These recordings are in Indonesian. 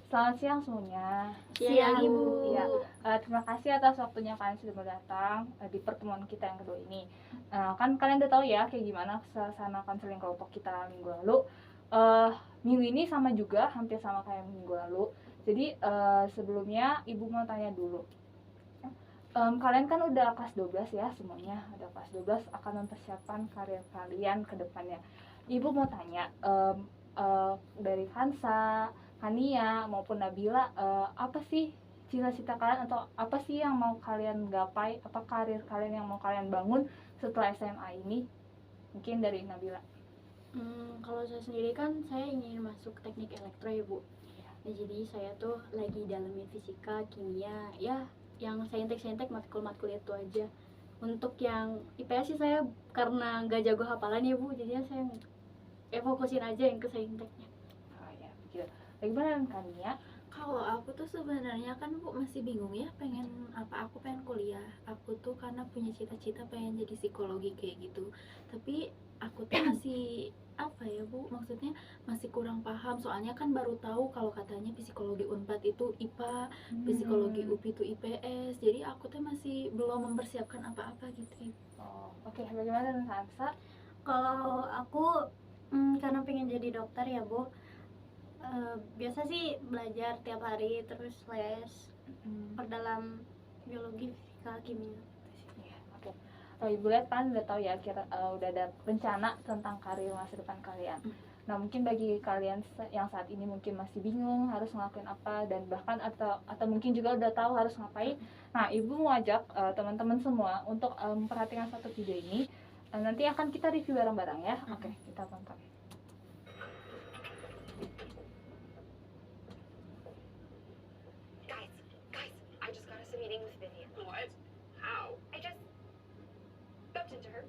Selamat siang semuanya. Siang Ibu. Ya, terima kasih atas waktunya kalian sudah datang di pertemuan kita yang kedua ini. Kan kalian udah tahu ya kayak gimana suasana konseling kelompok kita minggu lalu. Minggu ini sama juga, hampir sama kayak minggu lalu. Jadi sebelumnya Ibu mau tanya dulu. Kalian kan udah kelas 12 ya semuanya, udah kelas 12 akan mempersiapkan karir kalian ke depannya. Ibu mau tanya, dari Hansa, Hania maupun Nabila, apa sih cita-cita kalian atau apa sih yang mau kalian gapai, apa karir kalian yang mau kalian bangun setelah SMA ini? Mungkin dari Nabila. Kalau saya sendiri kan saya ingin masuk teknik elektro ya Bu. Nah, jadi saya tuh lagi dalamin fisika, kimia, ya yang saintek matkul-matkul itu aja. Untuk yang IPS sih saya karena nggak jago hafalan ya Bu, jadinya saya fokusin aja yang ke sainteknya. Oh ya, begitu. Bagaimana dengan Hania? Kalau aku tuh sebenarnya kan Bu masih bingung ya pengen apa. Aku pengen kuliah. Aku tuh karena punya cita-cita pengen jadi psikologi kayak gitu. Tapi aku tuh masih apa ya Bu, maksudnya masih kurang paham. Soalnya kan baru tahu kalau katanya psikologi Unpad itu IPA, psikologi UPI itu IPS. Jadi aku tuh masih belum mempersiapkan apa-apa gitu ya. Oke, bagaimana dengan Hansa? Kalau aku karena pengen jadi dokter ya Bu, biasa sih belajar tiap hari, terus les perdalam biologi, fisika, kimia. Ya, oke. Ibu lihat kan udah tahu ya udah ada rencana tentang karir masa depan kalian. Nah, mungkin bagi kalian yang saat ini mungkin masih bingung harus ngelakuin apa dan bahkan atau mungkin juga udah tahu harus ngapain. Nah, Ibu mau ajak teman-teman semua untuk memperhatikan satu video ini. Nanti akan kita review bareng-bareng ya. Oke, kita tonton. Guys, I just got us a meeting with Vivian. What? How? I just bumped into her.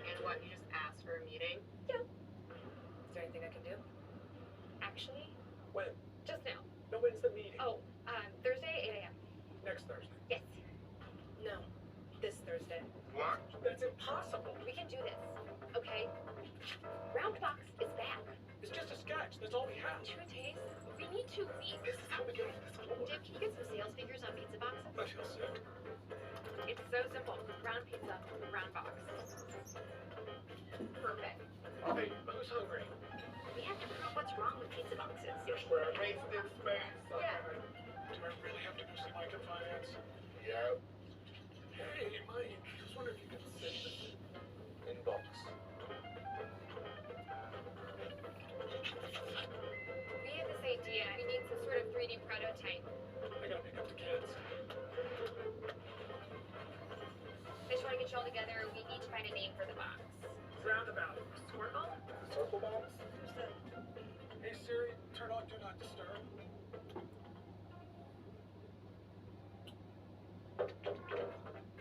And what, you just asked for a meeting? Yeah. Is there anything I can do? Actually, When? just now. No, when's the meeting? Oh, Thursday, 8 a.m. Next Thursday. Yes, No, this Thursday. What? That's impossible. we can do this. Okay. Roundbox is back. It's just a sketch. That's all we have. 2 days. We need 2 weeks. This is how we get off this floor. Dave, can you get some sales figures on pizza boxes? I feel sick. It's so simple. Round pizza, round box. Perfect. Hey, who's hungry? We have to prove what's wrong with pizza boxes. There's where I wasted space. Yeah. Do I really have to go see Mike in finance? Yeah. Hey, Mike. I just wonder if you could send this Inbox. We have this idea. We need some sort of 3D prototype. I gotta pick up the kids. I just want to get you all together. We need to find a name for the box. Roundabout. Squirtle? Circle box? Hey Siri, turn on Do Not Disturb.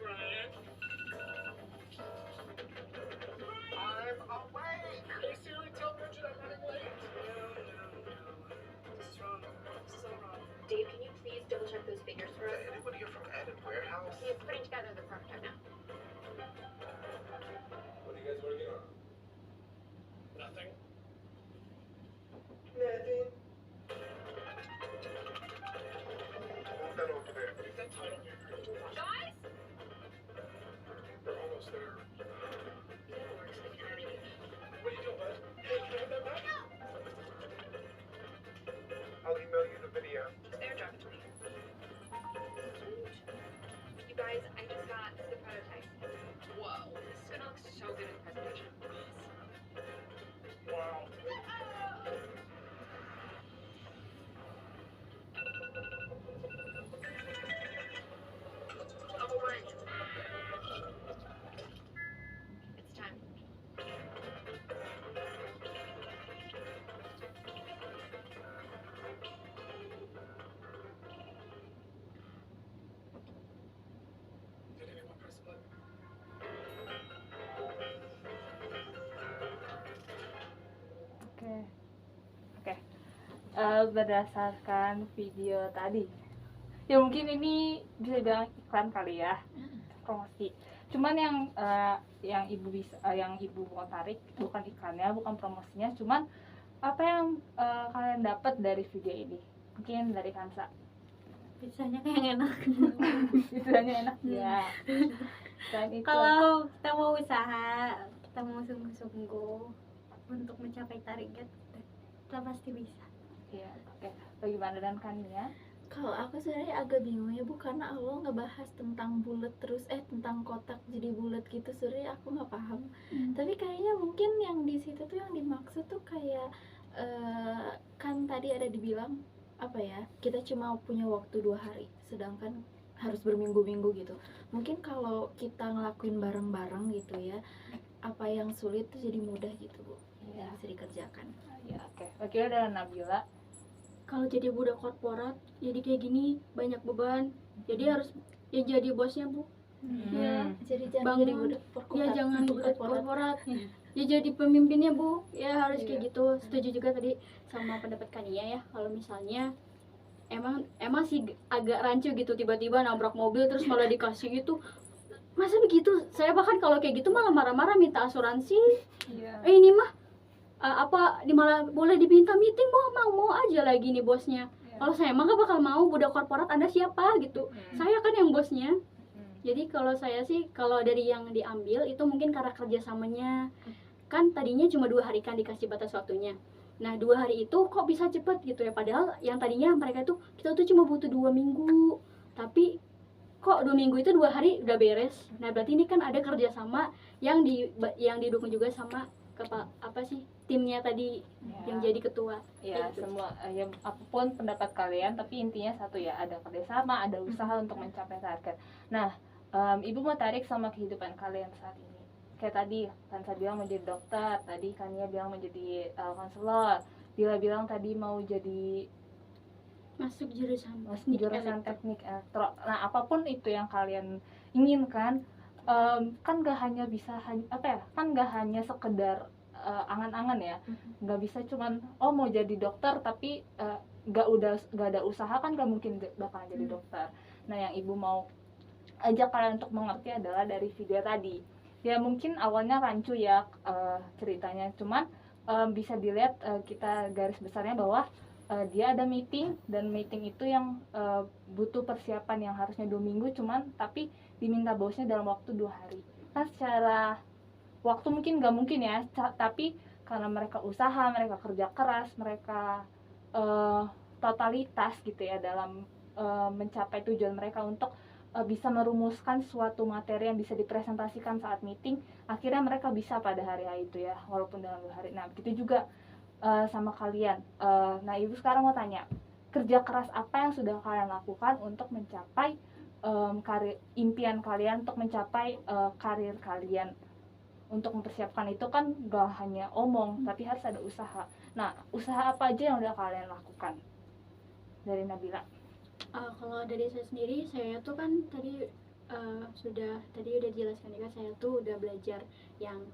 Brian? I'm awake! Hey Siri, tell Bridget I'm running late. This is wrong. This is all wrong. Dave, can you please double check those figures for us? Anybody here from Added Warehouse? He is putting together the prototype now. What are you guys working on? Nothing. Nothing. Move that over there. Leave that title here. Guys? We're almost there. It works if you're ready. What are you doing, bud? Hey, can I have that back? I'll email you the video. There, drop it to me. You guys, I just got the prototype. Whoa, this is gonna look so good in the presentation. Wow. I'm awake. It's time. Did anyone press the button? Oke. Berdasarkan video tadi, ya mungkin ini bisa dibilang iklan kali ya, promosi. Cuman yang ibu bisa yang ibu mau tarik bukan iklannya, bukan promosinya, cuman apa yang kalian dapat dari video ini? Mungkin dari Kansa. Pizzanya kayak enak. Pizzanya enak ya. Dan itu Kalau kita mau usaha, kita mau sungguh-sungguh untuk mencapai target, kita pasti bisa. ya, oke. Bagaimana dengan Kania? Kalau aku sebenarnya agak bingung ya Bu, karena Allah ngebahas tentang bulat terus tentang kotak jadi bulat gitu, sebenarnya aku nggak paham. Tapi kayaknya mungkin yang di situ tuh yang dimaksud tuh kayak kan tadi ada dibilang apa ya, kita cuma punya waktu 2 hari, sedangkan harus berminggu-minggu gitu. Mungkin kalau kita ngelakuin bareng-bareng gitu ya, apa yang sulit tuh jadi mudah gitu Bu, Iya. bisa dikerjakan. Ya, oke. Bagaimana dengan Nabila? Kalau jadi budak korporat jadi kayak gini banyak beban, jadi harus ya jadi bosnya Bu. Ya, Jadi jangan bangun. jadi budak korporat. Ya jangan budak korporat. korporat. Ya jadi pemimpinnya Bu. Ya harus Iya. kayak gitu. Setuju juga tadi sama pendapat Kania ya. Kalau misalnya emang sih agak rancu gitu, tiba-tiba nabrak mobil terus malah dikasih itu. Masa begitu? Saya bahkan kalau kayak gitu malah marah-marah minta asuransi. Iya. Ini mah malah boleh diminta meeting, mau aja lagi nih bosnya. Kalau saya mah gak bakal mau, budak korporat Anda siapa gitu. Saya kan yang bosnya. Jadi kalau saya sih, kalau dari yang diambil itu mungkin karena kerjasamanya. Kan tadinya cuma 2 hari kan dikasih batas waktunya. Nah 2 hari itu kok bisa cepet gitu ya. Padahal yang tadinya mereka tuh, kita tuh cuma butuh 2 minggu. Tapi kok 2 minggu itu 2 hari udah beres. Nah berarti ini kan ada kerjasama yang didukung juga sama timnya tadi yang jadi ketua. Ya, Gitu. semua ya apapun pendapat kalian, tapi intinya satu ya, ada kerjasama, ada usaha untuk mencapai target. Nah, ibu mau tarik sama kehidupan kalian saat ini. Kayak tadi Kansa bilang mau jadi dokter, tadi Kania bilang mau jadi konselor, Bila bilang tadi mau jadi Masuk jurusan jurusan teknik elektro. Nah, apapun itu yang kalian inginkan, kan gak hanya bisa kan gak hanya sekedar angan-angan ya, nggak bisa cuman mau jadi dokter tapi nggak ada usaha, kan nggak mungkin bakalan jadi dokter. Nah, yang ibu mau ajak kalian untuk mengerti adalah dari video tadi ya, mungkin awalnya rancu ya ceritanya, cuman bisa dilihat kita garis besarnya bahwa dia ada meeting, dan meeting itu yang butuh persiapan yang harusnya 2 minggu, cuman tapi diminta bosnya dalam waktu 2 hari. Kan secara waktu mungkin nggak mungkin ya, tapi karena mereka usaha, mereka kerja keras, mereka totalitas gitu ya dalam mencapai tujuan mereka untuk bisa merumuskan suatu materi yang bisa dipresentasikan saat meeting, akhirnya mereka bisa pada hari itu ya, walaupun dalam 2 hari. Nah begitu juga sama kalian. Nah ibu sekarang mau tanya, kerja keras apa yang sudah kalian lakukan untuk mencapai impian kalian, untuk mencapai karir kalian? Untuk mempersiapkan itu kan gak hanya omong, tapi harus ada usaha. Nah, usaha apa aja yang udah kalian lakukan? Dari Nabila. Kalau dari saya sendiri, saya tuh kan tadi udah dijelaskan juga, saya tuh udah belajar yang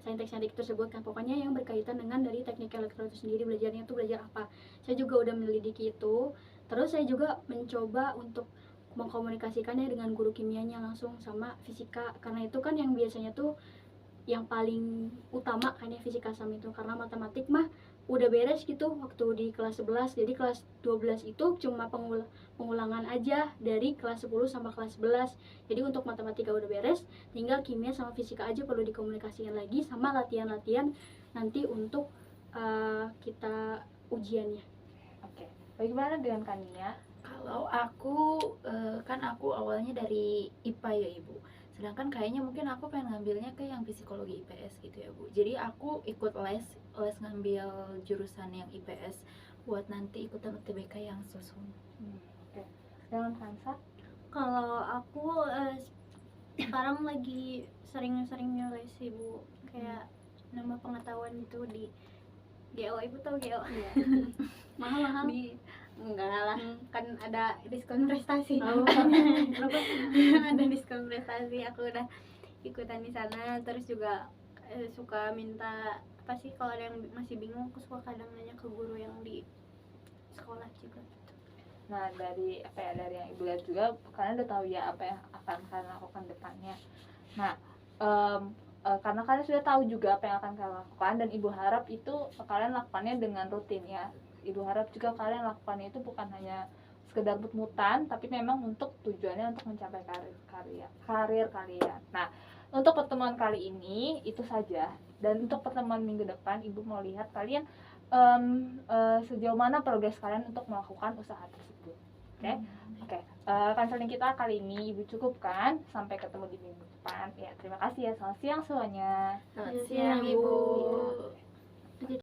saintek-saintek tersebut kan, pokoknya yang berkaitan dengan dari teknik elektro itu sendiri. Belajarnya tuh belajar apa, saya juga udah menyelidiki itu. Terus saya juga mencoba untuk mengkomunikasikannya dengan guru kimianya langsung sama fisika, karena itu kan yang biasanya tuh yang paling utama kan ya, fisika sama itu. Karena matematik mah udah beres gitu waktu di kelas 11, jadi kelas 12 itu cuma pengulangan aja dari kelas 10 sama kelas 11. Jadi untuk matematika udah beres, tinggal kimia sama fisika aja perlu dikomunikasikan lagi sama latihan-latihan nanti untuk kita ujiannya. Oke. Bagaimana dengan Kania? Kalau aku kan aku awalnya dari IPA ya Ibu, sedangkan kayaknya mungkin aku pengen ngambilnya ke yang psikologi IPS gitu ya Bu. Jadi aku ikut les ngambil jurusan yang IPS buat nanti ikutan UTBK yang susun. Oke. Dengan Kansa? Kalau aku sekarang lagi sering-seringnya les sih Bu, kayak nambah pengetahuan gitu di GO. Ibu tahu GO? Iya. Mahal-mahal. Enggak lah, kan ada diskon prestasi. Ada diskon prestasi, aku udah ikutan di sana. Terus juga suka minta apa sih, kalau ada yang masih bingung aku suka kadang nanya ke guru yang di sekolah juga gitu. Nah, dari dari yang ibu lihat juga, kalian udah tahu ya apa yang akan kalian lakukan depannya. Nah, karena kalian sudah tahu juga apa yang akan kalian lakukan, dan ibu harap itu kalian lakukannya dengan rutin ya. Ibu harap juga kalian lakukannya itu bukan hanya sekedar mut-mutan, tapi memang untuk tujuannya untuk mencapai karir kalian. Nah, untuk pertemuan kali ini itu saja, dan untuk pertemuan minggu depan ibu mau lihat kalian sejauh mana progres kalian untuk melakukan usaha tersebut. Oke. Konseling kita kali ini ibu cukupkan, sampai ketemu di minggu depan ya. Terima kasih ya, selamat siang semuanya. Selamat siang, Ibu.